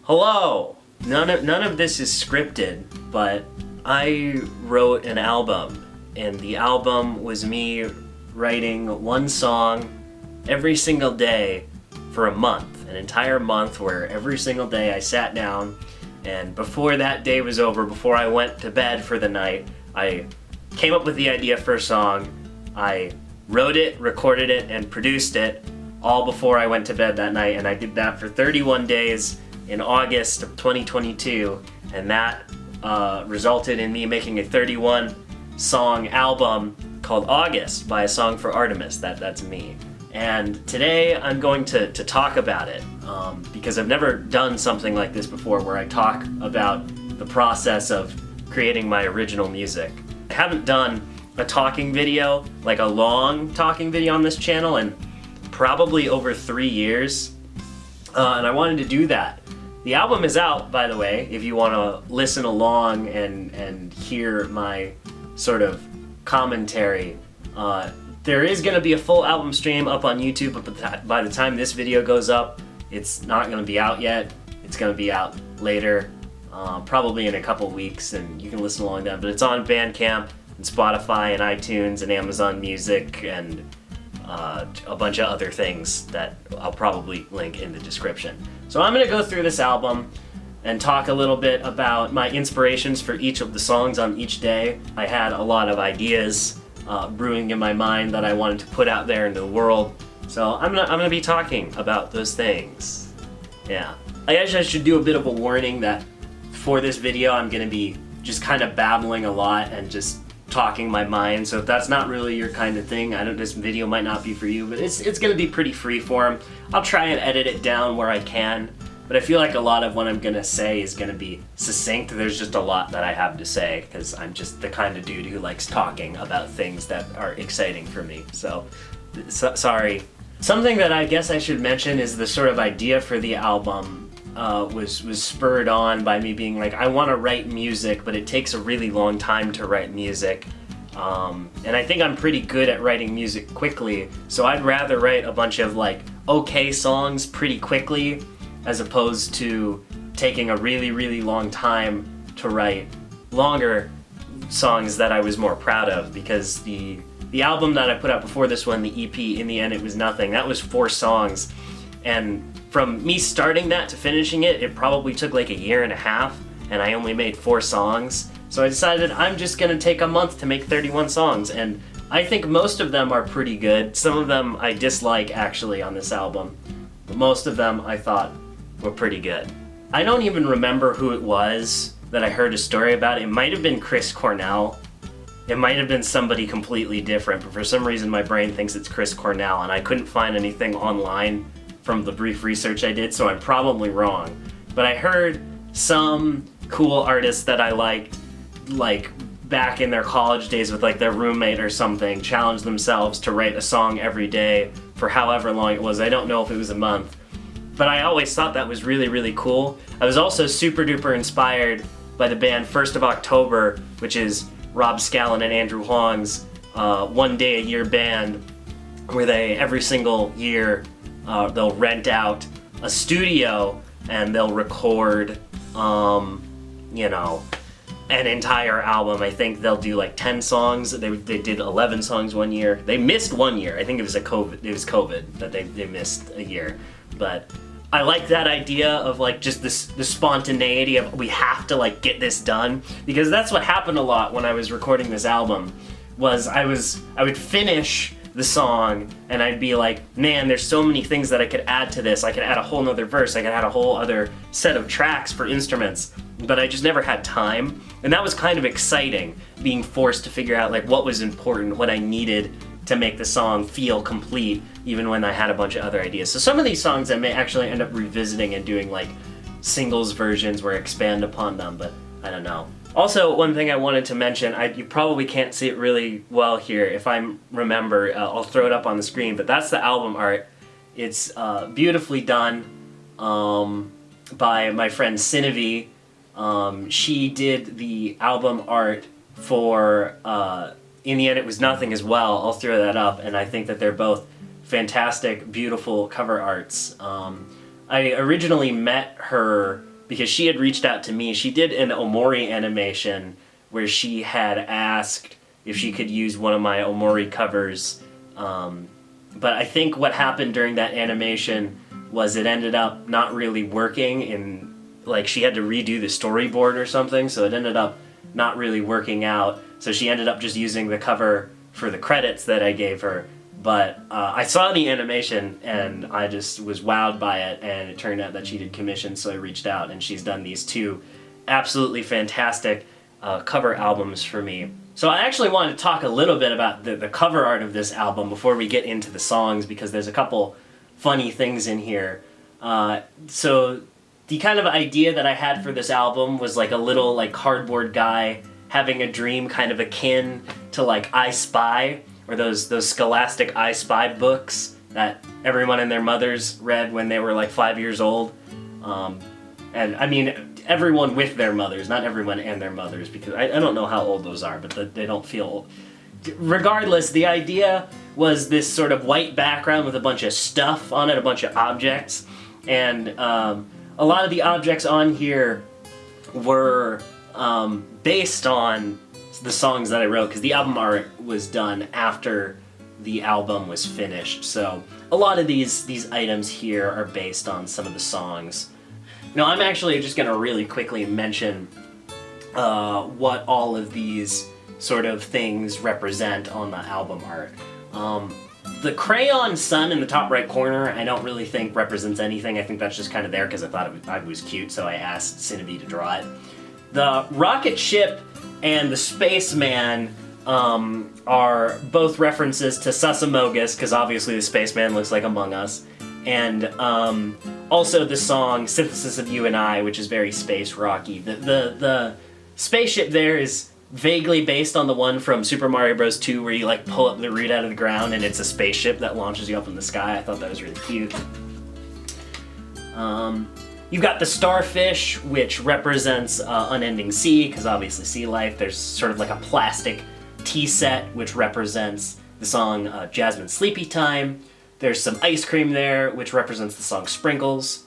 Hello! None of this is scripted, but I wrote an album, and the album was me writing one song every single day for a month, an entire month where every single day I sat down, and before that day was over, before I went to bed for the night, I came up with the idea for a song, I wrote it, recorded it, and produced it all before I went to bed that night, and I did that for 31 days in August of 2022, and that resulted in me making a 31 song album called August by A Song For Artemis. That's me. And today I'm going to talk about it because I've never done something like this before where I talk about the process of creating my original music. I haven't done a talking video, like a long talking video on this channel in probably over 3 years, and I wanted to do that. The album is out, by the way, if you want to listen along and hear my sort of commentary. There is going to be a full album stream up on YouTube, but by the time this video goes up, it's not going to be out yet. It's going to be out later, probably in a couple weeks, and you can listen along then. But it's on Bandcamp and Spotify and iTunes and Amazon Music and a bunch of other things that I'll probably link in the description. So I'm going to go through this album and talk a little bit about my inspirations for each of the songs on each day. I had a lot of ideas brewing in my mind that I wanted to put out there into the world. So I'm gonna be talking about those things. Yeah. I guess I should do a bit of a warning that for this video I'm gonna be just kind of babbling a lot and just talking my mind. So if that's not really your kind of thing, this video might not be for you, but it's gonna be pretty freeform. I'll try and edit it down where I can, but I feel like a lot of what I'm gonna say is gonna be succinct. There's just a lot that I have to say because I'm just the kind of dude who likes talking about things that are exciting for me. So sorry. Something that I guess I should mention is the sort of idea for the album was spurred on by me being like, I want to write music, but it takes a really long time to write music. And I think I'm pretty good at writing music quickly, so I'd rather write a bunch of like okay songs pretty quickly as opposed to taking a really, really long time to write longer songs that I was more proud of, because the album that I put out before this one, the EP, In the End It Was Nothing, that was 4 songs, and from me starting that to finishing it, it probably took like a year and a half, and I only made 4 songs. So I decided I'm just gonna take a month to make 31 songs, and I think most of them are pretty good. Some of them I dislike actually on this album, but most of them I thought were pretty good. I don't even remember who it was that I heard a story about. It might have been Chris Cornell. It might have been somebody completely different, but for some reason my brain thinks it's Chris Cornell, and I couldn't find anything online from the brief research I did, so I'm probably wrong. But I heard some cool artists that I liked, like back in their college days with like their roommate or something, challenge themselves to write a song every day for however long it was. I don't know if it was a month, but I always thought that was really, really cool. I was also super duper inspired by the band 1st of October, which is Rob Scallon and Andrew Huang's one day a year band, where they every single year they'll rent out a studio and they'll record an entire album. I think they'll do like 10 songs. They did 11 songs one year. They missed 1 year. I think it was COVID that they missed a year. But I like that idea of like just the spontaneity of we have to like get this done, because that's what happened a lot when I was recording this album. Was I would finish the song and I'd be like, man, there's so many things that I could add to this. I could add a whole nother verse. I could add a whole other set of tracks for instruments, but I just never had time. And that was kind of exciting, being forced to figure out like what was important, what I needed to make the song feel complete, even when I had a bunch of other ideas. So some of these songs I may actually end up revisiting and doing like singles versions where I expand upon them, but I don't know. Also, one thing I wanted to mention, you probably can't see it really well here. If I remember, I'll throw it up on the screen, but that's the album art. It's beautifully done by my friend Cinnavee. She did the album art for In the End It Was Nothing as well. I'll throw that up, and I think that they're both fantastic, beautiful cover arts. I originally met her because she had reached out to me. She did an Omori animation where she had asked if she could use one of my Omori covers. But I think what happened during that animation was it ended up not really working, and like she had to redo the storyboard or something, so it ended up not really working out. So she ended up just using the cover for the credits that I gave her. But I saw the animation and I just was wowed by it, and it turned out that she did commissions, so I reached out, and she's done these 2 absolutely fantastic cover albums for me. So I actually wanted to talk a little bit about the cover art of this album before we get into the songs, because there's a couple funny things in here. So the kind of idea that I had for this album was like a little like cardboard guy having a dream kind of akin to like I Spy, or those Scholastic I Spy books that everyone and their mothers read when they were like 5 years old. And I mean, everyone with their mothers, not everyone and their mothers, because I don't know how old those are, but they don't feel old. Regardless, the idea was this sort of white background with a bunch of stuff on it, a bunch of objects, and a lot of the objects on here were based on the songs that I wrote, because the album art was done after the album was finished. So a lot of these items here are based on some of the songs. Now I'm actually just going to really quickly mention what all of these sort of things represent on the album art. The crayon sun in the top right corner I don't really think represents anything. I think that's just kind of there because I thought it was cute, so I asked Cinnavee to draw it. The rocket ship and the spaceman are both references to Susamogus, because obviously the spaceman looks like Among Us, and also the song Synthesis of You and I, which is very space rocky. The spaceship there is vaguely based on the one from Super Mario Bros. 2 where you like pull up the root out of the ground and it's a spaceship that launches you up in the sky. I thought that was really cute. You've got the starfish, which represents Unending Sea, because obviously sea life. There's sort of like a plastic tea set, which represents the song Jazzmine Sleepytime. There's some ice cream there, which represents the song Sprinkles.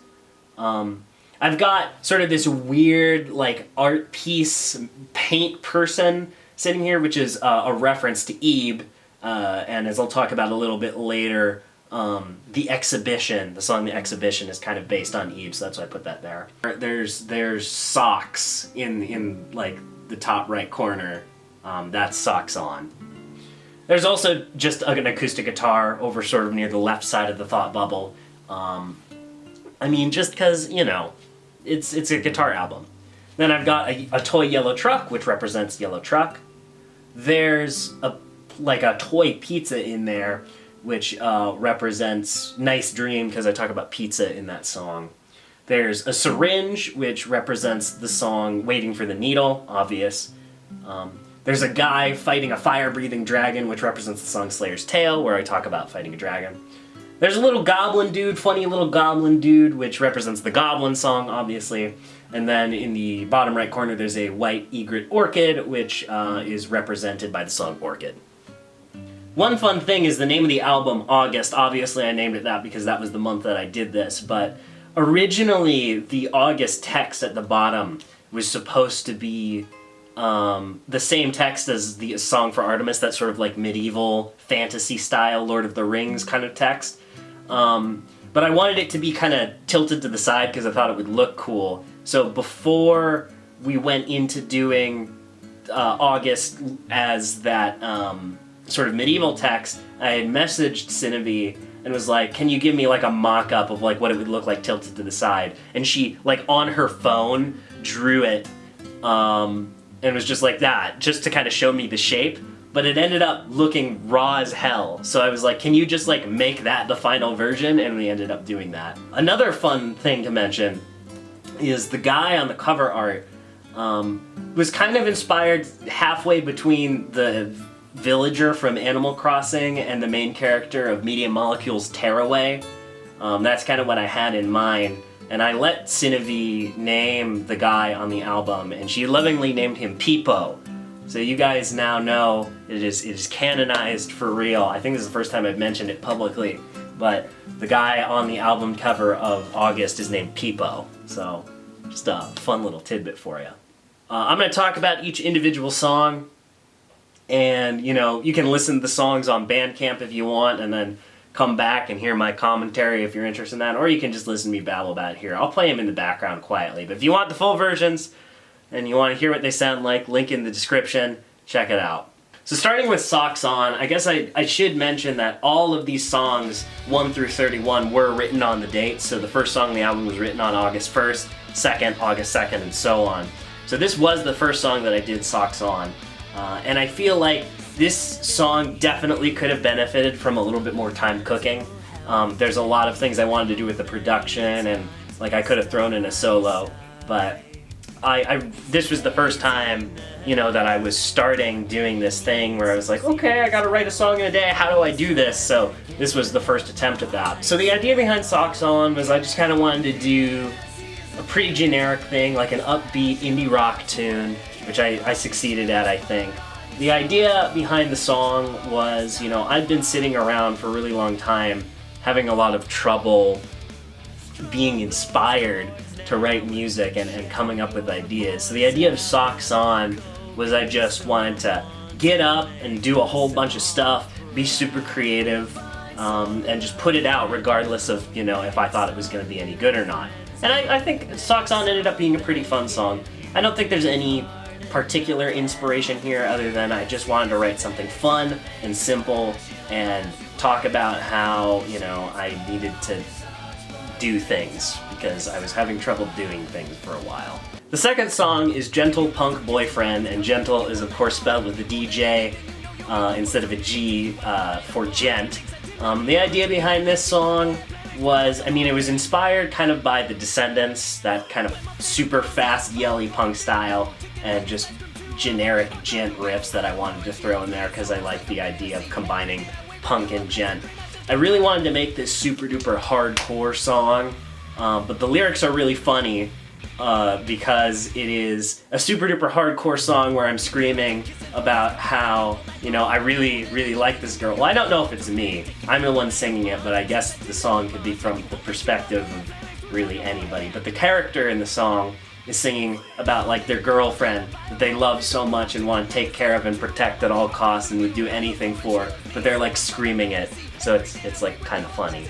I've got sort of this weird, like, art piece paint person sitting here, which is a reference to Ebe, and as I'll talk about a little bit later, The Exhibition, the song The Exhibition is kind of based on Ebe, so that's why I put that there. There's socks in like, the top right corner. That's Socks On. There's also just an acoustic guitar over sort of near the left side of the thought bubble. I mean, just because, you know, it's a guitar album. Then I've got a toy yellow truck, which represents Yellow Truck. There's a toy pizza in there, which represents Nice Dream, because I talk about pizza in that song. There's a syringe, which represents the song Waiting for the Needle, obvious. There's a guy fighting a fire-breathing dragon, which represents the song Slayer's Tale, where I talk about fighting a dragon. There's a little goblin dude, funny little goblin dude, which represents the Goblin Song, obviously. And then in the bottom right corner, there's a white egret orchid, which is represented by the song Orchid. One fun thing is the name of the album, August. Obviously, I named it that because that was the month that I did this, but originally, the August text at the bottom was supposed to be the same text as the Song for Artemis, that sort of like medieval fantasy style Lord of the Rings kind of text. But I wanted it to be kind of tilted to the side because I thought it would look cool. So before we went into doing August as that sort of medieval text, I had messaged Cinnavee and was like, can you give me like a mock-up of like what it would look like tilted to the side? And she, like on her phone, drew it and was just like that, just to kind of show me the shape. But it ended up looking raw as hell. So I was like, can you just like make that the final version? And we ended up doing that. Another fun thing to mention is the guy on the cover art was kind of inspired halfway between the villager from Animal Crossing and the main character of Media Molecule's Tearaway. That's kind of what I had in mind. And I let Cinnavee name the guy on the album, and she lovingly named him Peepo. So you guys now know it is canonized for real. I think this is the first time I've mentioned it publicly, but the guy on the album cover of August is named Peepo. So Just a fun little tidbit for you. I'm going to talk about each individual song, and you can listen to the songs on Bandcamp if you want, and then come back and hear my commentary if you're interested in that, or you can just listen to me babble about it here. I'll play them in the background quietly, but if you want the full versions and you want to hear what they sound like, link in the description, check it out. So starting with Socks On, I guess I should mention that all of these songs, 1 through 31, were written on the date. So the first song on the album was written on August 1st, 2nd, August 2nd, and so on. So this was the first song that I did Socks On. And I feel like this song definitely could have benefited from a little bit more time cooking. There's a lot of things I wanted to do with the production, and like I could have thrown in a solo, but this was the first time, that I was starting doing this thing where I was like, okay, I gotta write a song in a day, how do I do this? So this was the first attempt at that. So the idea behind Socks On was I just kind of wanted to do a pretty generic thing, like an upbeat indie rock tune, which I succeeded at, I think. The idea behind the song was, I'd been sitting around for a really long time having a lot of trouble being inspired to write music and coming up with ideas. So the idea of Socks On was I just wanted to get up and do a whole bunch of stuff, be super creative, and just put it out regardless of, if I thought it was going to be any good or not. And I think Socks On ended up being a pretty fun song. I don't think there's any particular inspiration here other than I just wanted to write something fun and simple and talk about how, I needed to do things because I was having trouble doing things for a while. The second song is Djentle Punk Boyfriend, and Djentle is of course spelled with a DJ instead of a G for gent. The idea behind this song was, it was inspired kind of by the Descendants, that kind of super fast yelly punk style, and just generic gent riffs that I wanted to throw in there because I like the idea of combining punk and gent. I really wanted to make this super duper hardcore song, but the lyrics are really funny because it is a super duper hardcore song where I'm screaming about how, I really, really like this girl. Well, I don't know if it's me. I'm the one singing it, but I guess the song could be from the perspective of really anybody. But the character in the song is singing about like their girlfriend that they love so much and want to take care of and protect at all costs and would do anything for, but they're like screaming it. So it's like kind of funny.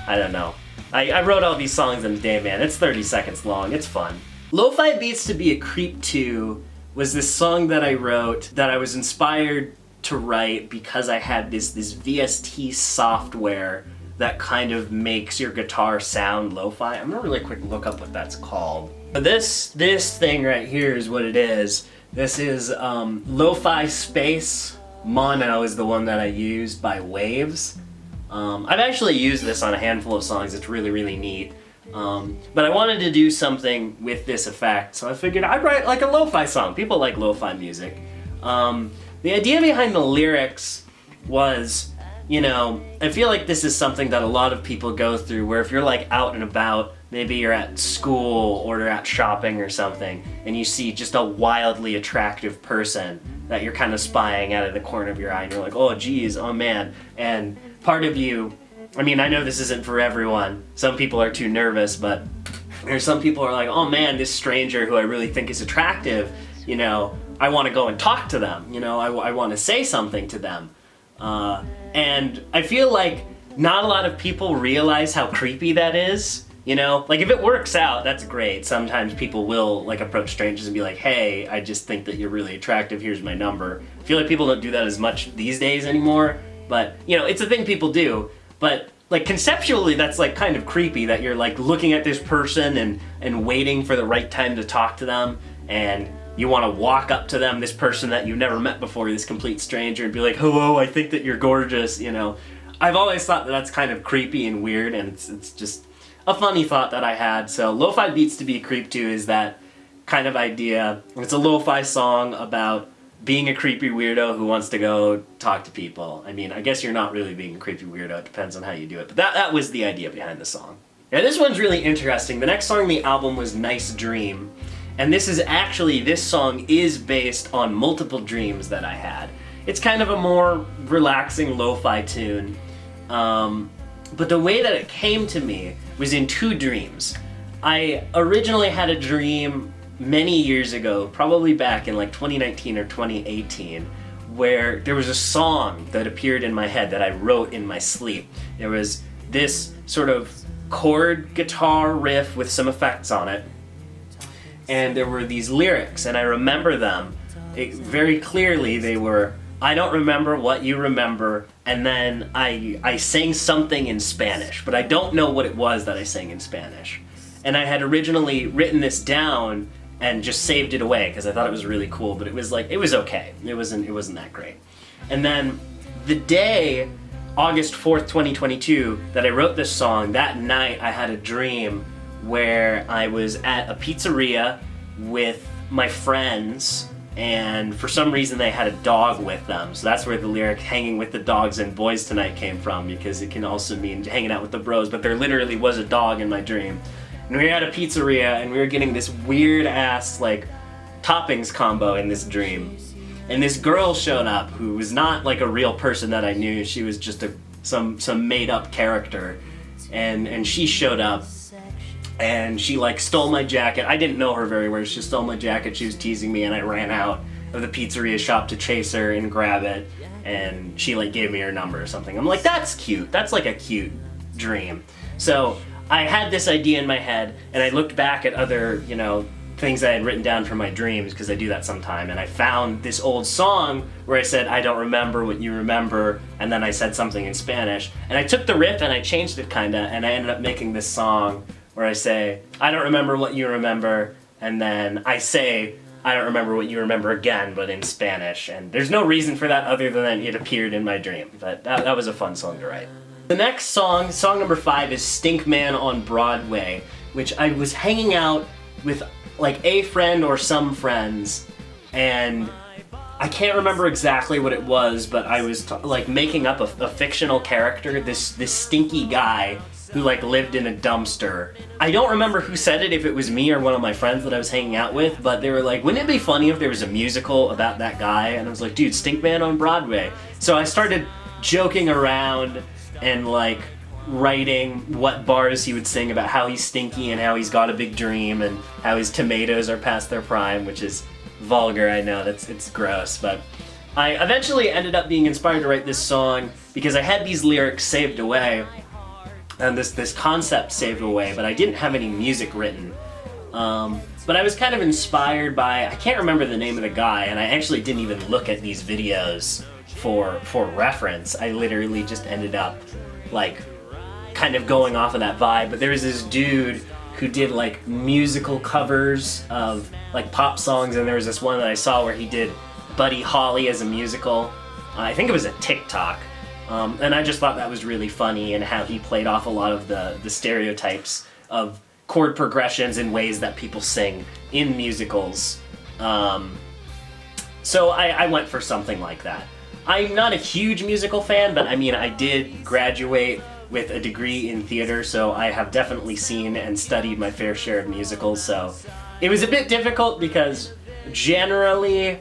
I don't know. I wrote all these songs in a day, man. It's 30 seconds long. It's fun. Lo-Fi Beats to Be a Creep To was this song that I wrote that I was inspired to write because I had this VST software that kind of makes your guitar sound lo-fi. I'm gonna really quick look up what that's called. This thing right here is what it is. This is Lo-Fi Space Mono is the one that I used by Waves. I've actually used this on a handful of songs. It's really, really neat. But I wanted to do something with this effect, so I figured I'd write like a lo-fi song. People like lo-fi music. The idea behind the lyrics was, I feel like this is something that a lot of people go through, where if you're like out and about, maybe you're at school or you're out shopping or something, and you see just a wildly attractive person that you're kind of spying out of the corner of your eye, and you're like, oh geez, oh man. And part of you, I know this isn't for everyone. Some people are too nervous, but there's some people who are like, oh man, this stranger who I really think is attractive, I want to go and talk to them. I want to say something to them. And I feel like not a lot of people realize how creepy that is. Like if it works out, that's great. Sometimes people will like approach strangers and be like, hey, I just think that you're really attractive, here's my number. I feel like people don't do that as much these days anymore, but it's a thing people do. But like conceptually, that's like kind of creepy that you're like looking at this person and waiting for the right time to talk to them, and you want to walk up to them, this person that you've never met before, this complete stranger, and be like, hello, I think that you're gorgeous, I've always thought that that's kind of creepy and weird, and it's just a funny thought that I had. So Lo-Fi Beats to Be a Creep To is that kind of idea. It's a lo-fi song about being a creepy weirdo who wants to go talk to people. I guess you're not really being a creepy weirdo, it depends on how you do it, but that was the idea behind the song. Now this one's really interesting. The next song on the album was Nice Dream, and this song is based on multiple dreams that I had. It's kind of a more relaxing lo-fi tune, but the way that it came to me was in two dreams. I originally had a dream many years ago, probably back in like 2019 or 2018, where there was a song that appeared in my head that I wrote in my sleep. There was this sort of chord guitar riff with some effects on it, and there were these lyrics, and I remember them very clearly. They were, "I don't remember what you remember," and then I sang something in Spanish, but I don't know what it was that I sang in Spanish. And I had originally written this down and just saved it away because I thought it was really cool, but it was okay. It wasn't that great. And then the day, August 4th, 2022, that I wrote this song, that night I had a dream where I was at a pizzeria with my friends, and for some reason they had a dog with them. So that's where the lyric "hanging with the dogs and boys tonight" came from, because it can also mean hanging out with the bros, but there literally was a dog in my dream. And we were at a pizzeria and we were getting this weird ass like toppings combo in this dream. And this girl showed up who was not like a real person that I knew. She was just some made up character. And she showed up and she like stole my jacket. I didn't know her very well. She stole my jacket. She was teasing me, and I ran out of the pizzeria shop to chase her and grab it. And she like gave me her number or something. I'm like, that's cute. That's like a cute dream. So I had this idea in my head, and I looked back at other, things I had written down from my dreams, because I do that sometime, and I found this old song where I said, "I don't remember what you remember," and then I said something in Spanish. And I took the riff and I changed it kinda, and I ended up making this song where I say, "I don't remember what you remember," and then I say, "I don't remember what you remember" again, but in Spanish. And there's no reason for that other than it appeared in my dream, but that was a fun song to write. The next song number 5, is Stinkman On Broadway, which I was hanging out with like a friend or some friends, and I can't remember exactly what it was, but I was like making up a fictional character, this stinky guy who like lived in a dumpster. I don't remember who said it, if it was me or one of my friends that I was hanging out with, but they were like, "Wouldn't it be funny if there was a musical about that guy?" And I was like, "Dude, Stinkman on Broadway." So I started joking around and like writing what bars he would sing about how he's stinky and how he's got a big dream and how his tomatoes are past their prime, which is vulgar, I know, it's gross, but I eventually ended up being inspired to write this song because I had these lyrics saved away and this concept saved away, but I didn't have any music written. But I was kind of inspired by, I can't remember the name of the guy, and I actually didn't even look at these videos for reference. I literally just ended up like kind of going off of that vibe. But there was this dude who did like musical covers of like pop songs, and there was this one that I saw where he did Buddy Holly as a musical. I think it was a TikTok. And I just thought that was really funny, and how he played off a lot of the stereotypes of chord progressions in ways that people sing in musicals. So I went for something like that. I'm not a huge musical fan, but I mean, I did graduate with a degree in theater, so I have definitely seen and studied my fair share of musicals, so it was a bit difficult because generally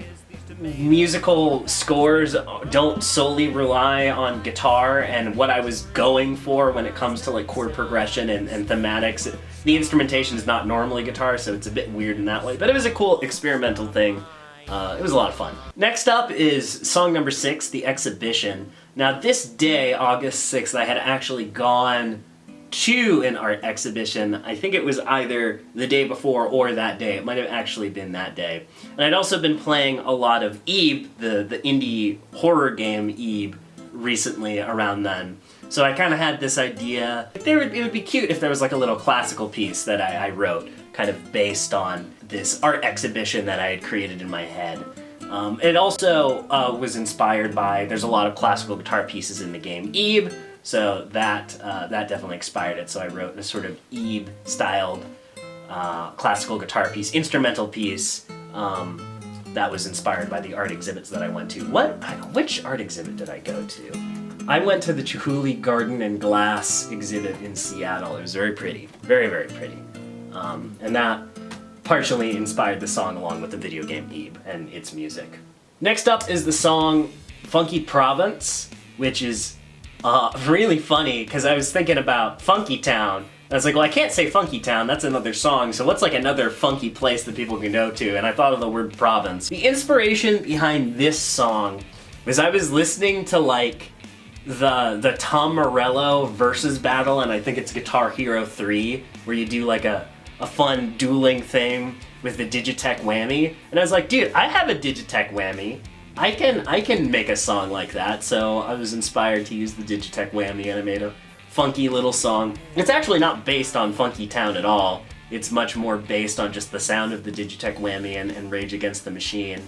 musical scores don't solely rely on guitar, and what I was going for when it comes to like chord progression and thematics, the instrumentation is not normally guitar, so it's a bit weird in that way, but it was a cool experimental thing. It was a lot of fun. Next up is song number 6, The Exhibition. Now this day, August 6th, I had actually gone to an art exhibition. I think it was either the day before or that day. It might have actually been that day. And I'd also been playing a lot of Ebe, the indie horror game Ebe, recently around then. So I kind of had this idea, it would be cute if there was like a little classical piece that I wrote, kind of based on this art exhibition that I had created in my head. It also was inspired by, there's a lot of classical guitar pieces in the game Ebe, so that definitely inspired it. So I wrote a sort of Ebe-styled classical guitar piece, instrumental piece, that was inspired by the art exhibits that I went to. Which art exhibit did I go to? I went to the Chihuly Garden and Glass exhibit in Seattle. It was very pretty, very, very pretty. And that partially inspired the song along with the video game Ebe and its music. Next up is the song Funky Province, which is really funny because I was thinking about Funky Town I was like, well, I can't say Funky Town, that's another song, so what's like another funky place that people can go to? And I thought of the word province. The inspiration behind this song was I was listening to like the Tom Morello versus battle, and I think it's Guitar Hero 3, where you do like a fun dueling thing with the Digitech whammy. And I was like, dude, I have a Digitech whammy. I can make a song like that. So I was inspired to use the Digitech whammy, and I made a funky little song. It's actually not based on Funky Town at all. It's much more based on just the sound of the Digitech whammy and Rage Against the Machine.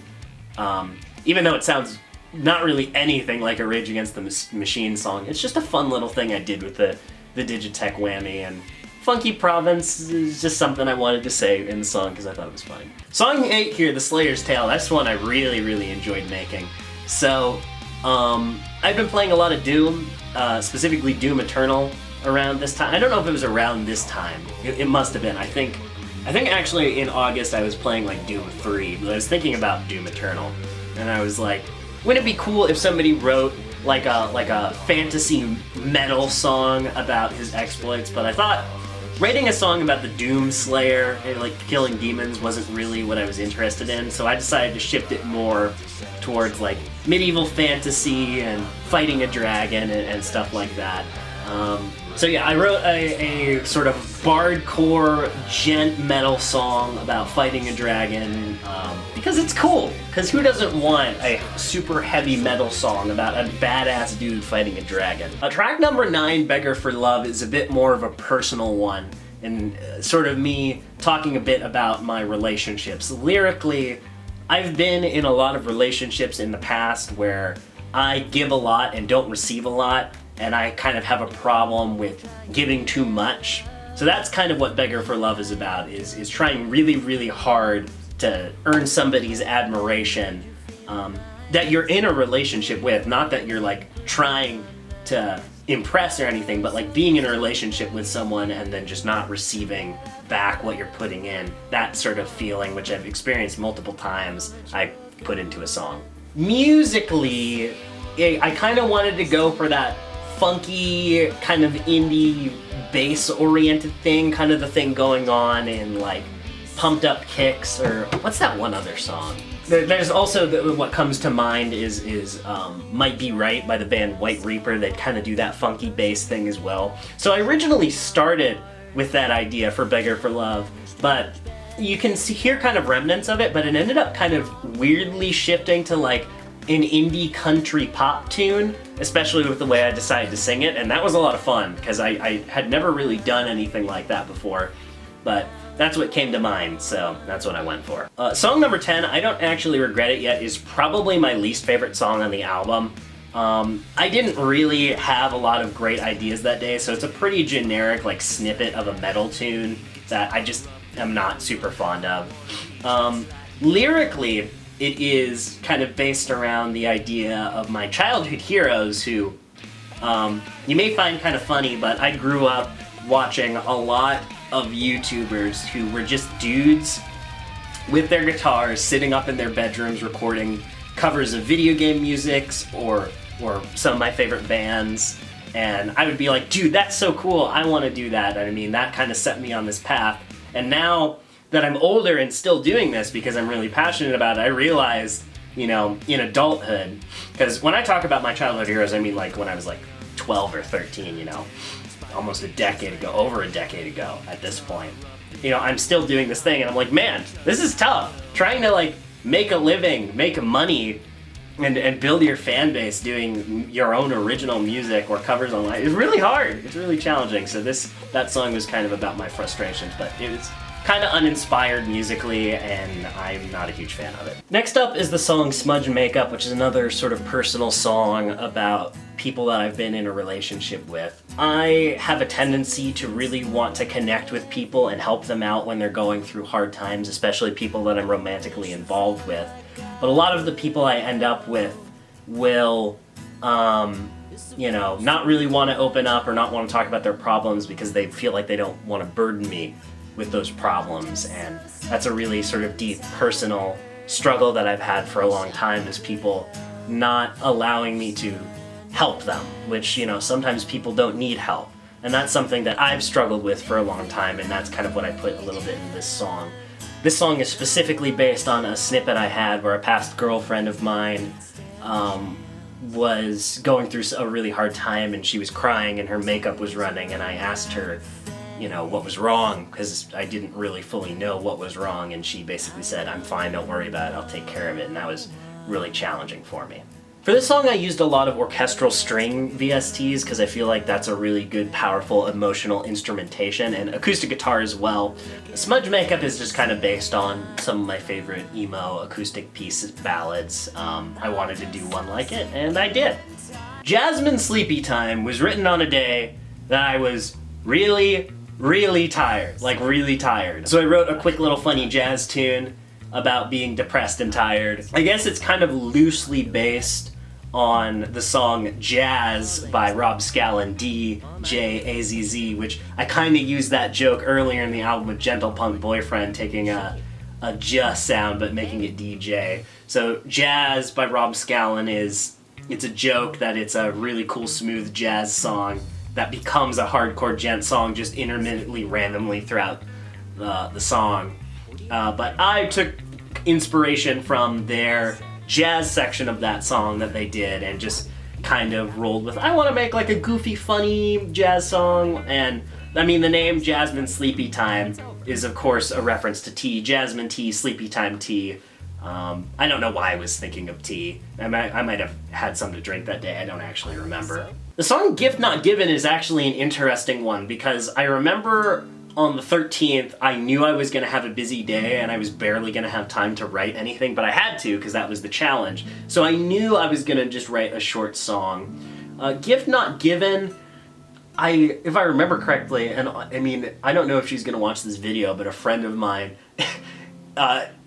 Even though it sounds not really anything like a Rage Against the Machine song, it's just a fun little thing I did with the Digitech whammy. And Funky Province is just something I wanted to say in the song because I thought it was funny. Song 8 here, The Slayer's Tale, that's one I really, really enjoyed making. So, I've been playing a lot of Doom, specifically Doom Eternal around this time. I don't know if it was around this time. It must have been. I think actually in August I was playing like Doom 3, but I was thinking about Doom Eternal. And I was like, wouldn't it be cool if somebody wrote like a fantasy metal song about his exploits? But I thought writing a song about the Doom Slayer and like killing demons wasn't really what I was interested in, so I decided to shift it more towards like medieval fantasy and fighting a dragon and stuff like that. So yeah, I wrote a sort of bardcore gent metal song about fighting a dragon because it's cool. Because who doesn't want a super heavy metal song about a badass dude fighting a dragon? Track number 9, Beggar For Love, is a bit more of a personal one and sort of me talking a bit about my relationships. Lyrically, I've been in a lot of relationships in the past where I give a lot and don't receive a lot, and I kind of have a problem with giving too much. So that's kind of what Beggar For Love is about, is trying really, really hard to earn somebody's admiration that you're in a relationship with, not that you're like trying to impress or anything, but like being in a relationship with someone and then just not receiving back what you're putting in. That sort of feeling, which I've experienced multiple times, I put into a song. Musically, I kind of wanted to go for that funky, kind of indie, bass-oriented thing, kind of the thing going on in like Pumped Up Kicks, or what's that one other song? There's also, what comes to mind is Might Be Right by the band White Reaper. They kind of do that funky bass thing as well. So I originally started with that idea for Beggar For Love, but you can hear kind of remnants of it, but it ended up kind of weirdly shifting to like an indie country pop tune, especially with the way I decided to sing it, and that was a lot of fun because I had never really done anything like that before, but that's what came to mind, so that's what I went for. Song number 10, I don't actually regret it yet, is probably my least favorite song on the album. I didn't really have a lot of great ideas that day, so it's a pretty generic like snippet of a metal tune that I just am not super fond of. Lyrically, it is kind of based around the idea of my childhood heroes who you may find kind of funny, but I grew up watching a lot of YouTubers who were just dudes with their guitars sitting up in their bedrooms recording covers of video game musics or some of my favorite bands, and I would be like, dude, that's so cool, I want to do that. And I mean, that kind of set me on this path, and now that I'm older and still doing this because I'm really passionate about it, I realize, you know, in adulthood, because when I talk about my childhood heroes, I mean like when I was like 12 or 13, you know, almost a decade ago, over a decade ago at this point. You know, I'm still doing this thing and I'm like, man, this is tough. Trying to like make a living, make money, and build your fan base doing your own original music or covers online is really hard. It's really challenging. So that song was kind of about my frustrations, but it was kind of uninspired musically, and I'm not a huge fan of it. Next up is the song Smudged Makeup, which is another sort of personal song about people that I've been in a relationship with. I have a tendency to really want to connect with people and help them out when they're going through hard times, especially people that I'm romantically involved with. But a lot of the people I end up with will, you know, not really want to open up or not want to talk about their problems because they feel like they don't want to burden me with those problems, and that's a really sort of deep personal struggle that I've had for a long time, is people not allowing me to help them, which, you know, sometimes people don't need help, And that's something that I've struggled with for a long time, and that's kind of what I put a little bit in this song. This song is specifically based on a snippet I had where a past girlfriend of mine was going through a really hard time, and she was crying and her makeup was running, and I asked her, you know, what was wrong, because I didn't really fully know what was wrong, and she basically said, "I'm fine, don't worry about it, I'll take care of it," and that was really challenging for me. For this song I used a lot of orchestral string VSTs because I feel like that's a really good, powerful, emotional instrumentation, and acoustic guitar as well. Smudged Makeup is just kind of based on some of my favorite emo acoustic pieces, ballads. I wanted to do one like it, and I did. Jazzmine Sleepytime was written on a day that I was really tired, like really tired. So I wrote a quick little funny jazz tune about being depressed and tired. I guess it's kind of loosely based on the song Jazz by Rob Scallon, D-J-A-Z-Z, which I kind of used that joke earlier in the album with Gentle Punk Boyfriend, taking a just sound but making it DJ. So Jazz by Rob Scallon it's a joke that it's a really cool, smooth jazz song that becomes a hardcore gent song just intermittently, randomly throughout the song. But I took inspiration from their jazz section of that song that they did and just kind of rolled with, I want to make like a goofy, funny jazz song. And I mean, the name Jazzmine Sleepytime is of course a reference to tea, Jasmine tea, Sleepytime tea. I don't know why I was thinking of tea. I might have had some to drink that day, I don't actually remember. The song Gift Not Given is actually an interesting one because I remember on the 13th, I knew I was going to have a busy day and I was barely going to have time to write anything, but I had to because that was the challenge. So I knew I was going to just write a short song. Gift Not Given, if I remember correctly, and I mean, I don't know if she's going to watch this video, but a friend of mine,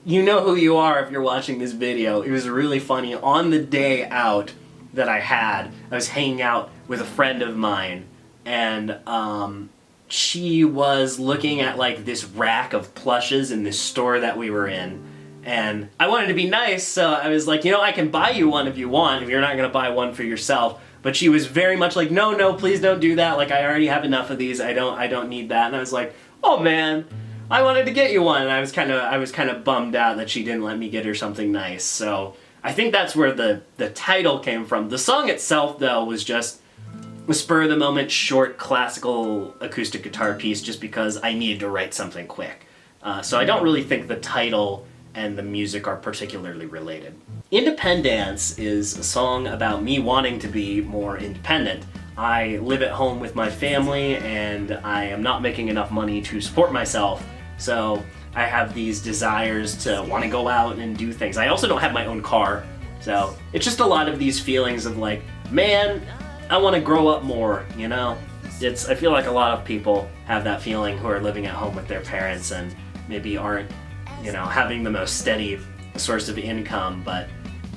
you know who you are if you're watching this video. It was really funny. On the day out that I was hanging out with a friend of mine, and she was looking at like this rack of plushes in this store that we were in, and I wanted to be nice, so I was like, you know, I can buy you one if you want, if you're not going to buy one for yourself. But she was very much like, no, please don't do that, like I already have enough of these, I don't need that. And I was like, oh man, I wanted to get you one, and I was kind of bummed out that she didn't let me get her something nice. So I think that's where the title came from. The song itself though was just a spur-of-the-moment, short, classical acoustic guitar piece just because I needed to write something quick. So I don't really think the title and the music are particularly related. Independance is a song about me wanting to be more independent. I live at home with my family and I am not making enough money to support myself, so I have these desires to want to go out and do things. I also don't have my own car, so it's just a lot of these feelings of like, man, I want to grow up more, you know? I feel like a lot of people have that feeling who are living at home with their parents and maybe aren't, you know, having the most steady source of income, but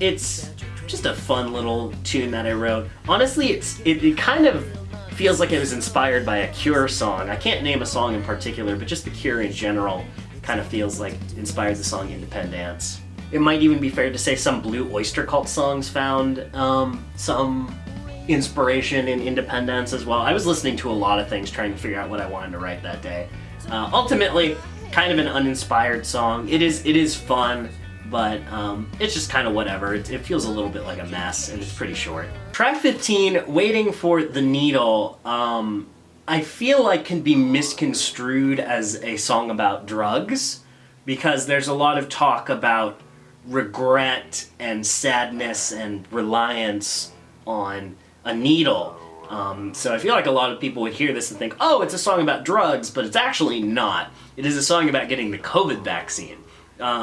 it's just a fun little tune that I wrote. Honestly, it kind of feels like it was inspired by a Cure song. I can't name a song in particular, but just the Cure in general kind of feels like inspired the song Independance. It might even be fair to say some Blue Oyster Cult songs found some inspiration in Independence as well. I was listening to a lot of things trying to figure out what I wanted to write that day. Ultimately, kind of an uninspired song. It is fun, but it's just kind of whatever. It feels a little bit like a mess, and it's pretty short. Track 15, Waiting for the Needle, I feel like can be misconstrued as a song about drugs, because there's a lot of talk about regret and sadness and reliance on a needle. So I feel like a lot of people would hear this and think, oh, it's a song about drugs, but it's actually not. It is a song about getting the COVID vaccine.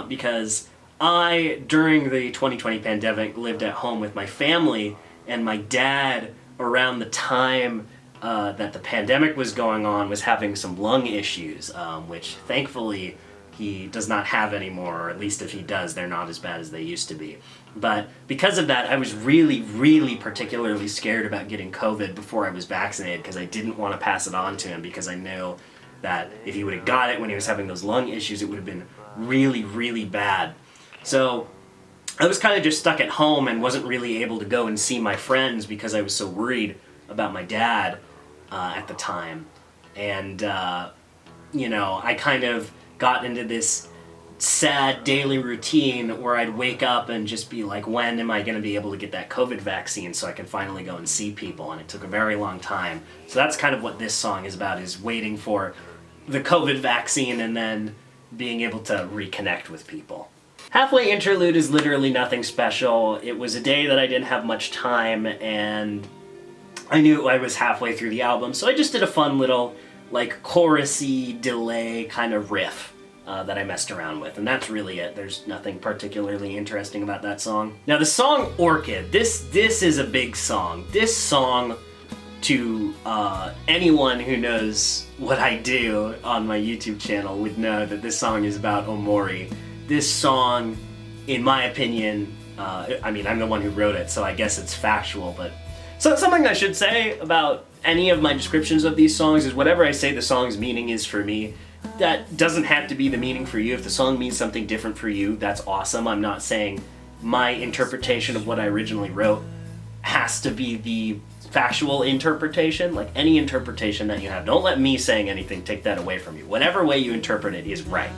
Because I, during the 2020 pandemic, lived at home with my family, and my dad, around the time that the pandemic was going on, was having some lung issues, which thankfully he does not have anymore, or at least if he does, they're not as bad as they used to be. But because of that, I was really particularly scared about getting COVID before I was vaccinated, because I didn't want to pass it on to him, because I knew that if he would have got it when he was having those lung issues, it would have been really bad. So I was kind of just stuck at home and wasn't really able to go and see my friends because I was so worried about my dad. at the time. And, you know, I kind of got into this sad daily routine where I'd wake up and just be like, when am I going to be able to get that COVID vaccine so I can finally go and see people? And it took a very long time. So that's kind of what this song is about, is waiting for the COVID vaccine and then being able to reconnect with people. Halfway Interlude is literally nothing special. It was a day that I didn't have much time, and I knew I was halfway through the album, so I just did a fun little, like, chorusy delay kind of riff that I messed around with, and that's really it. There's nothing particularly interesting about that song. Now, the song Orchid, this is a big song. This song, to anyone who knows what I do on my YouTube channel, would know that this song is about Omori. This song, in my opinion, I mean, I'm the one who wrote it, so I guess it's factual, but so something I should say about any of my descriptions of these songs is whatever I say the song's meaning is for me, that doesn't have to be the meaning for you. If the song means something different for you, that's awesome. I'm not saying my interpretation of what I originally wrote has to be the factual interpretation. Like, any interpretation that you have, don't let me saying anything take that away from you. Whatever way you interpret it is right.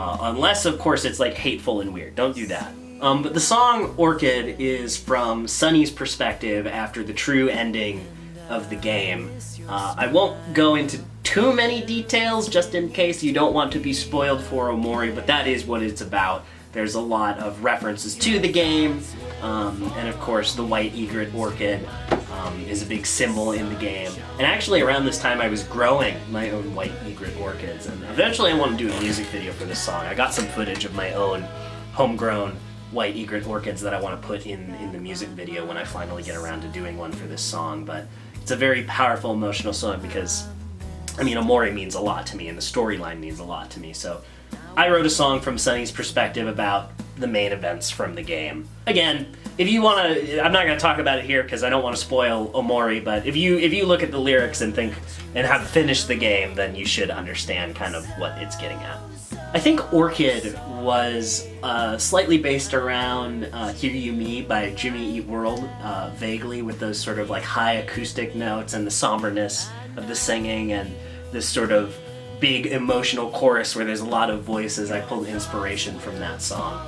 Unless, of course, it's like hateful and weird. Don't do that. But the song Orchid is from Sunny's perspective after the true ending of the game. I won't go into too many details just in case you don't want to be spoiled for Omori, but that is what it's about. There's a lot of references to the game, and of course the white egret orchid is a big symbol in the game. And actually around this time I was growing my own white egret orchids, and eventually I want to do a music video for this song. I got some footage of my own homegrown white egret orchids that I want to put in the music video when I finally get around to doing one for this song. But it's a very powerful, emotional song because, I mean, Omori means a lot to me and the storyline means a lot to me. So I wrote a song from Sunny's perspective about the main events from the game. Again, if you want to, I'm not going to talk about it here because I don't want to spoil Omori, but if you look at the lyrics and think and have finished the game, then you should understand kind of what it's getting at. I think Orchid was slightly based around Hear You Me by Jimmy Eat World, vaguely, with those sort of like high acoustic notes and the somberness of the singing and this sort of big emotional chorus where there's a lot of voices. I pulled inspiration from that song.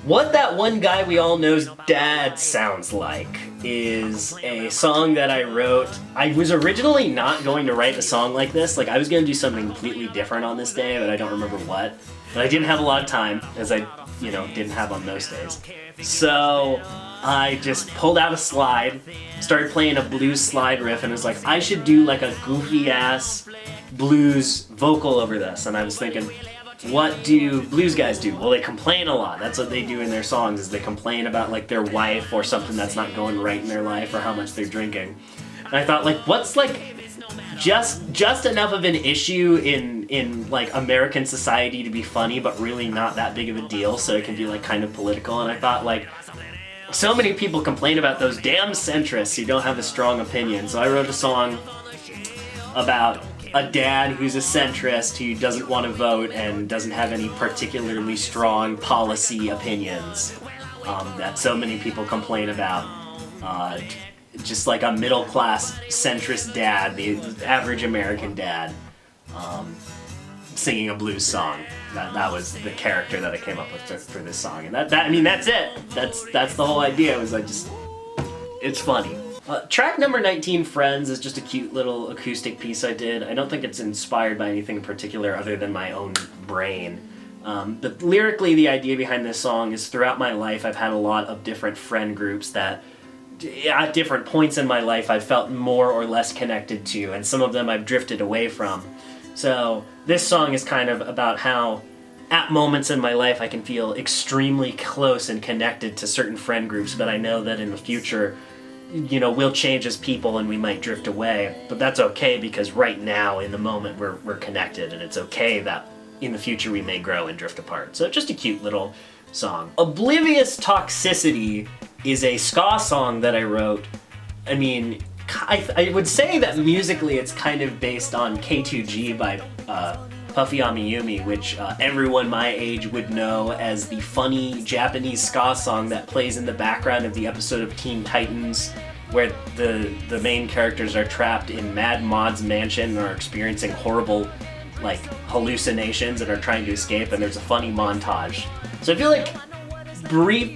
What That One Guy We All Know's Dad Sounds Like is a song that I wrote. I was originally not going to write a song like this. Like, I was going to do something completely different on this day, but I don't remember what. But I didn't have a lot of time, as I, didn't have on most days. So I just pulled out a slide, started playing a blues slide riff, and was like, I should do like a goofy-ass blues vocal over this. And I was thinking, what do blues guys do? Well, they complain a lot. That's what they do in their songs, is they complain about like their wife or something that's not going right in their life or how much they're drinking. And I thought, like, what's like just enough of an issue in like American society to be funny, but really not that big of a deal, so it can be like kind of political. And I thought, like, so many people complain about those damn centrists who don't have a strong opinion. So I wrote a song about a dad who's a centrist who doesn't want to vote and doesn't have any particularly strong policy opinions that so many people complain about. Just like a middle-class centrist dad, the average American dad, singing a blues song. That was the character that I came up with for this song, and that's it. That's the whole idea. It's funny. Track number 19, Friends, is just a cute little acoustic piece I did. I don't think it's inspired by anything in particular other than my own brain. But lyrically, the idea behind this song is throughout my life I've had a lot of different friend groups that at different points in my life I've felt more or less connected to, and some of them I've drifted away from. So this song is kind of about how at moments in my life I can feel extremely close and connected to certain friend groups, but I know that in the future, we'll change as people and we might drift away. But that's okay, because right now, in the moment, we're connected, and it's okay that in the future we may grow and drift apart. So just a cute little song. Oblivious Toxicity is a ska song that I wrote. I mean, I would say that musically it's kind of based on K2G by Puffy Amiyumi, which everyone my age would know as the funny Japanese ska song that plays in the background of the episode of Teen Titans where the main characters are trapped in Mad Maud's mansion and are experiencing horrible like hallucinations and are trying to escape, and there's a funny montage. So I feel like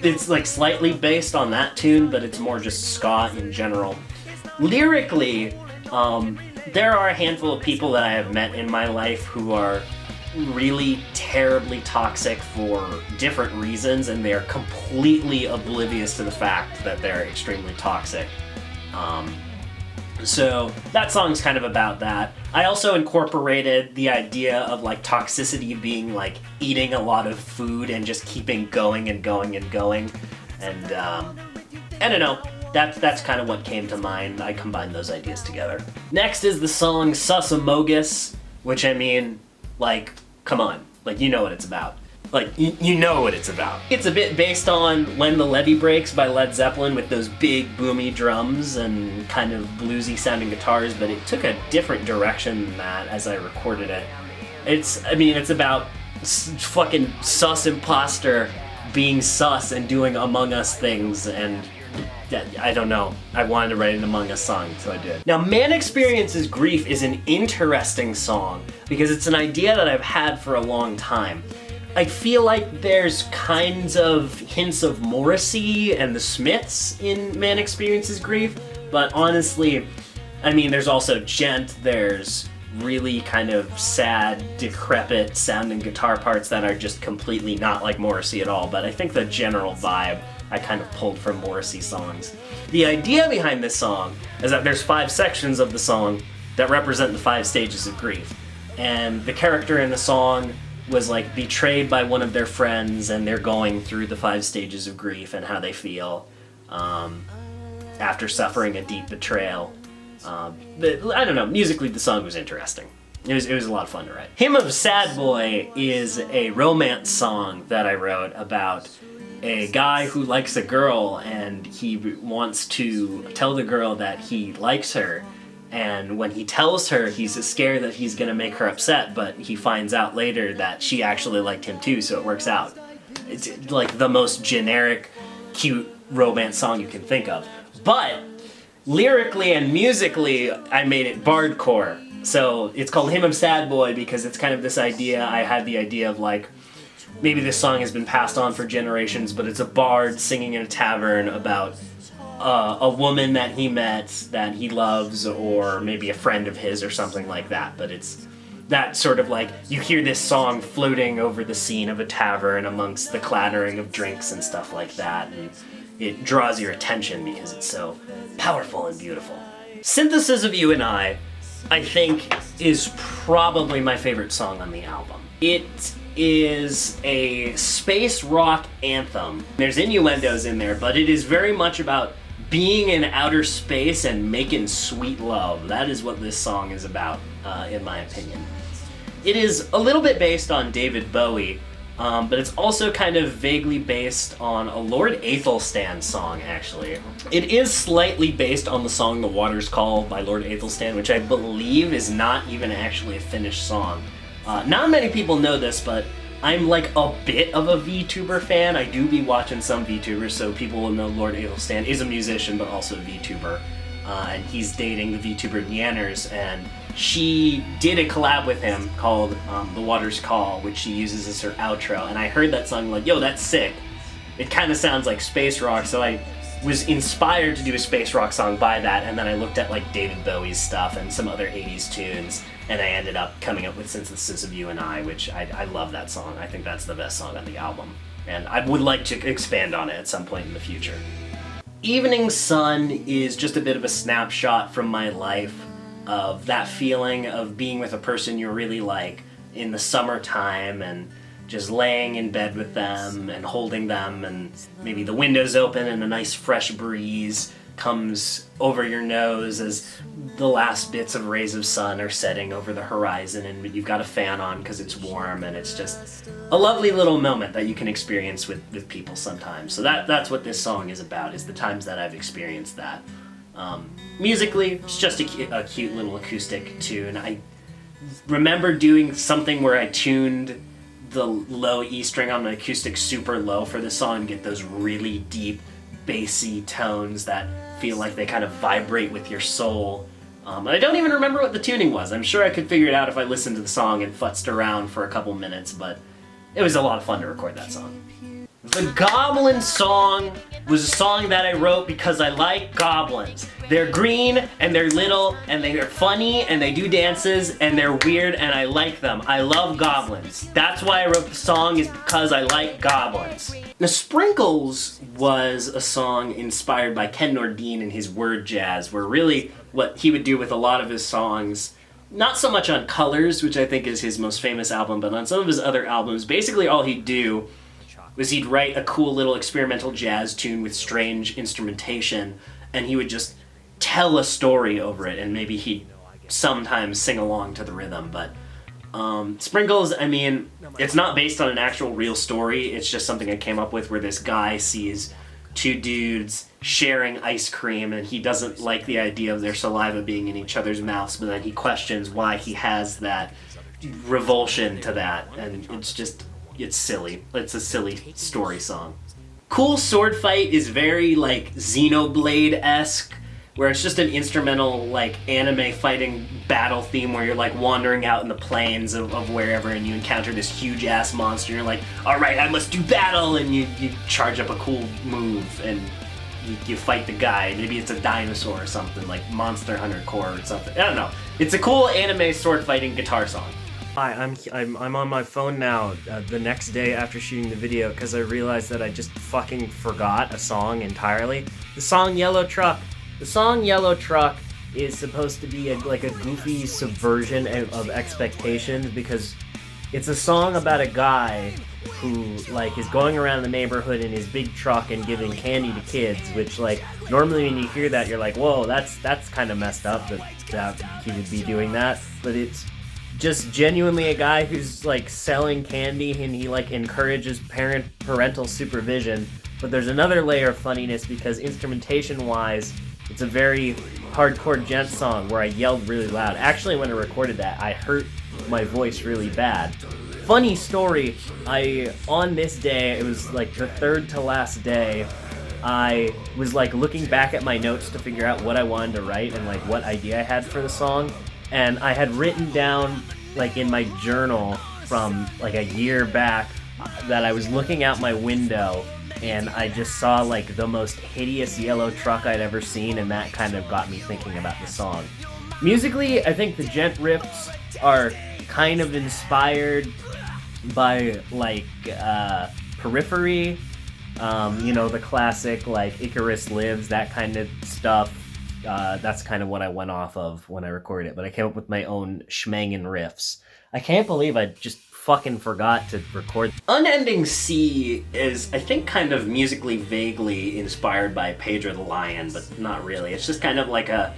it's like slightly based on that tune, but it's more just ska in general. Lyrically, there are a handful of people that I have met in my life who are really terribly toxic for different reasons, and they are completely oblivious to the fact that they're extremely toxic. So that song's kind of about that. I also incorporated the idea of like toxicity being like eating a lot of food and just keeping going and going and going. And I don't know, that's kind of what came to mind. I combined those ideas together. Next is the song Susamogus, which I mean, like, come on, like you know what it's about. Like, you know what it's about. It's a bit based on When the Levee Breaks by Led Zeppelin with those big boomy drums and kind of bluesy sounding guitars, but it took a different direction than that as I recorded it. It's about fucking sus imposter being sus and doing Among Us things, and I don't know. I wanted to write an Among Us song, so I did. Now, Man Experiences Grief is an interesting song because it's an idea that I've had for a long time. I feel like there's kinds of hints of Morrissey and the Smiths in Man Experiences Grief, but honestly, I mean, there's also Djentle, there's really kind of sad, decrepit sounding guitar parts that are just completely not like Morrissey at all, but I think the general vibe I kind of pulled from Morrissey songs. The idea behind this song is that there's 5 sections of the song that represent the 5 stages of grief, and the character in the song was like betrayed by one of their friends, and they're going through the 5 stages of grief and how they feel after suffering a deep betrayal. But I don't know, musically the song was interesting. It was a lot of fun to write. Hymn of Sad Boy is a romance song that I wrote about a guy who likes a girl, and he wants to tell the girl that he likes her. And when he tells her, he's scared that he's gonna make her upset, but he finds out later that she actually liked him too, so it works out. It's like the most generic, cute romance song you can think of. But lyrically and musically, I made it bardcore. So it's called Hymn of Sad Boy because it's kind of this idea, I had the idea of like, maybe this song has been passed on for generations, but it's a bard singing in a tavern about a woman that he met that he loves, or maybe a friend of his or something like that. But it's that sort of like, you hear this song floating over the scene of a tavern amongst the clattering of drinks and stuff like that, and it draws your attention because it's so powerful and beautiful. Synthesis of You and I think, is probably my favorite song on the album. It is a space rock anthem. There's innuendos in there, but it is very much about being in outer space and making sweet love. That is what this song is about, in my opinion. It is a little bit based on David Bowie, but it's also kind of vaguely based on a Lord Athelstan song, actually. It is slightly based on the song The Water's Call by Lord Athelstan, which I believe is not even actually a finished song. Not many people know this, but I'm like a bit of a VTuber fan. I do be watching some VTubers, so people will know Lord Athelstan is a musician, but also a VTuber. And he's dating the VTuber Yanners, and she did a collab with him called The Water's Call, which she uses as her outro. And I heard that song, like, yo, that's sick. It kind of sounds like space rock, so I was inspired to do a space rock song by that, and then I looked at like David Bowie's stuff and some other 80s tunes, and I ended up coming up with Synthesis of You and I, which I love that song. I think that's the best song on the album, and I would like to expand on it at some point in the future. Evening Sun is just a bit of a snapshot from my life of that feeling of being with a person you really like in the summertime, and just laying in bed with them and holding them, and maybe the window's open and a nice fresh breeze comes over your nose as the last bits of rays of sun are setting over the horizon, and you've got a fan on because it's warm, and it's just a lovely little moment that you can experience with people sometimes. So that's what this song is about, is the times that I've experienced that. Musically, it's just a cute little acoustic tune. I remember doing something where I tuned the low E string on the acoustic super low for this song to get those really deep, bassy tones that feel like they kind of vibrate with your soul. And I don't even remember what the tuning was. I'm sure I could figure it out if I listened to the song and futzed around for a couple minutes, but it was a lot of fun to record that song. The Goblin Song was a song that I wrote because I like goblins. They're green, and they're little, and they're funny, and they do dances, and they're weird, and I like them. I love goblins. That's why I wrote the song, is because I like goblins. Now, Sprinkles was a song inspired by Ken Nordine and his word jazz, where really what he would do with a lot of his songs, not so much on Colors, which I think is his most famous album, but on some of his other albums, basically all he'd do was he'd write a cool little experimental jazz tune with strange instrumentation, and he would just tell a story over it, and maybe he'd sometimes sing along to the rhythm. But Sprinkles, I mean, it's not based on an actual real story. It's just something I came up with where this guy sees two dudes sharing ice cream, and he doesn't like the idea of their saliva being in each other's mouths, but then he questions why he has that revulsion to that, and it's silly. It's a silly story song. Cool Sword Fight is very, like, Xenoblade-esque, where it's just an instrumental, like, anime fighting battle theme where you're, like, wandering out in the plains of wherever, and you encounter this huge-ass monster, and you're like, alright, I must do battle, and you charge up a cool move, and you fight the guy. Maybe it's a dinosaur or something, like Monster Hunter Core or something. I don't know. It's a cool anime sword-fighting guitar song. Hi, I'm on my phone now, the next day after shooting the video, because I realized that I just fucking forgot a song entirely. The song Yellow Truck. The song Yellow Truck is supposed to be like a goofy subversion of expectations, because it's a song about a guy who, like, is going around the neighborhood in his big truck and giving candy to kids, which, like, normally when you hear that, you're like, whoa, that's kind of messed up that he would be doing that, but it's just genuinely a guy who's, like, selling candy, and he, like, encourages parental supervision. But there's another layer of funniness, because instrumentation-wise, it's a very hardcore gent song where I yelled really loud. Actually, when I recorded that, I hurt my voice really bad. Funny story, on this day, it was, like, the third to last day, I was, like, looking back at my notes to figure out what I wanted to write and, like, what idea I had for the song. And I had written down, like, in my journal from, like, a year back that I was looking out my window and I just saw, like, the most hideous yellow truck I'd ever seen, and that kind of got me thinking about the song. Musically, I think the gent riffs are kind of inspired by, like, Periphery, you know, the classic, like, Icarus Lives, that kind of stuff. That's kind of what I went off of when I recorded it, but I came up with my own schmangin' riffs. I can't believe I just fucking forgot to record. Unending Sea is, I think, kind of musically vaguely inspired by Pedro the Lion, but not really. It's just kind of like a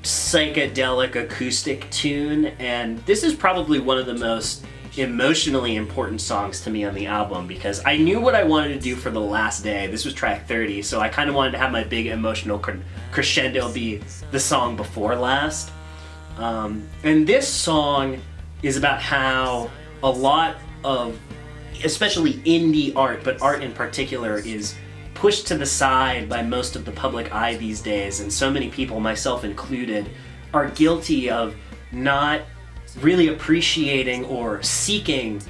psychedelic acoustic tune, and this is probably one of the most emotionally important songs to me on the album, because I knew what I wanted to do for the last day. This was track 30, so I kind of wanted to have my big emotional crescendo be the song before last. And this song is about how a lot of, especially indie art, but art in particular, is pushed to the side by most of the public eye these days, and so many people, myself included, are guilty of not really appreciating or seeking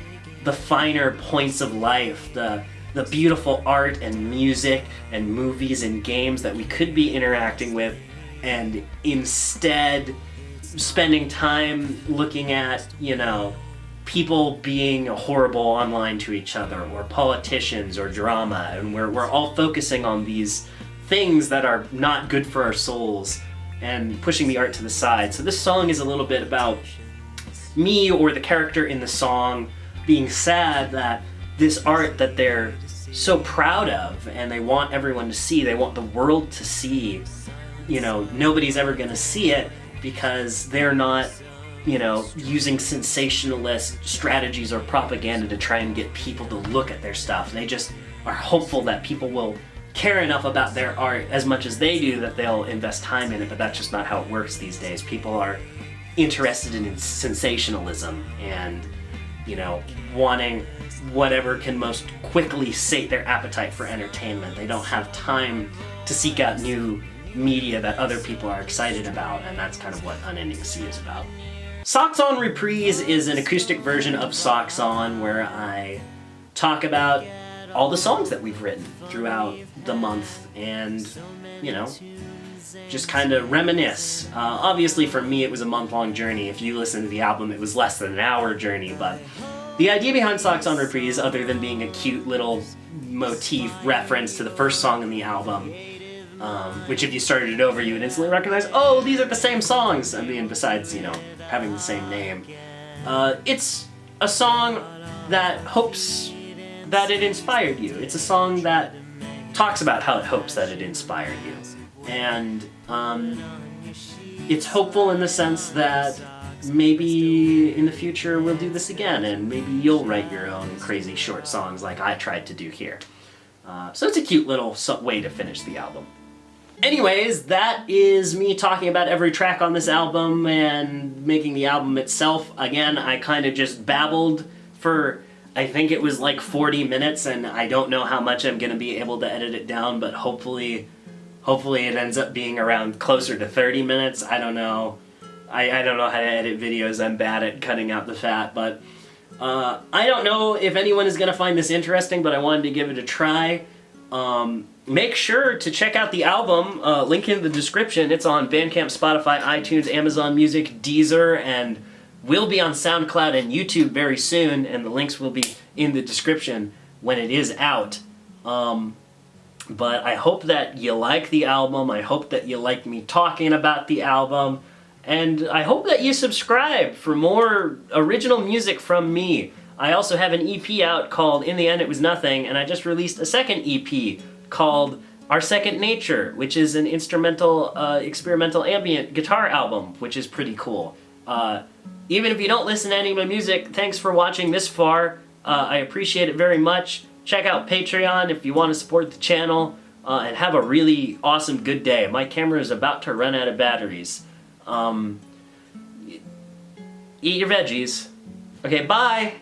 the finer points of life, the beautiful art and music and movies and games that we could be interacting with, and instead spending time looking at, you know, people being horrible online to each other, or politicians, or drama, and we're all focusing on these things that are not good for our souls and pushing the art to the side. So this song is a little bit about me, or the character in the song, being sad that this art that they're so proud of and they want everyone to see, they want the world to see, you know, nobody's ever gonna see it because they're not, you know, using sensationalist strategies or propaganda to try and get people to look at their stuff. They just are hopeful that people will care enough about their art as much as they do that they'll invest time in it, but that's just not how it works these days. People are interested in sensationalism, and, you know, wanting whatever can most quickly sate their appetite for entertainment. They don't have time to seek out new media that other people are excited about, and that's kind of what Unending Sea is about. Socks On Reprise is an acoustic version of Socks On, where I talk about all the songs that we've written throughout the month and, you know, just kind of reminisce. Obviously for me it was a month-long journey. If you listen to the album it was less than an hour journey, but the idea behind Socks On Reprise, other than being a cute little motif reference to the first song in the album, which if you started it over you would instantly recognize, oh, these are the same songs, I mean, besides, you know, having the same name. It's a song that hopes that it inspired you. It's a song that talks about how it hopes that it inspired you. And it's hopeful in the sense that maybe in the future we'll do this again, and maybe you'll write your own crazy short songs like I tried to do here. So it's a cute little way to finish the album. Anyways, that is me talking about every track on this album and making the album itself. Again, I kind of just babbled for, I think it was like 40 minutes, and I don't know how much I'm going to be able to edit it down, but hopefully it ends up being around closer to 30 minutes. I don't know. I don't know how to edit videos. I'm bad at cutting out the fat, but I don't know if anyone is going to find this interesting, but I wanted to give it a try. Make sure to check out the album, link in the description. It's on Bandcamp, Spotify, iTunes, Amazon Music, Deezer, and will be on SoundCloud and YouTube very soon, and the links will be in the description when it is out. But I hope that you like the album, I hope that you like me talking about the album, and I hope that you subscribe for more original music from me. I also have an EP out called In the End It Was Nothing, and I just released a second EP called Our Second Nature, which is an instrumental, experimental ambient guitar album, which is pretty cool. Even if you don't listen to any of my music, thanks for watching this far. I appreciate it very much. Check out Patreon if you want to support the channel, and have a really awesome good day. My camera is about to run out of batteries. Eat your veggies. Okay, bye!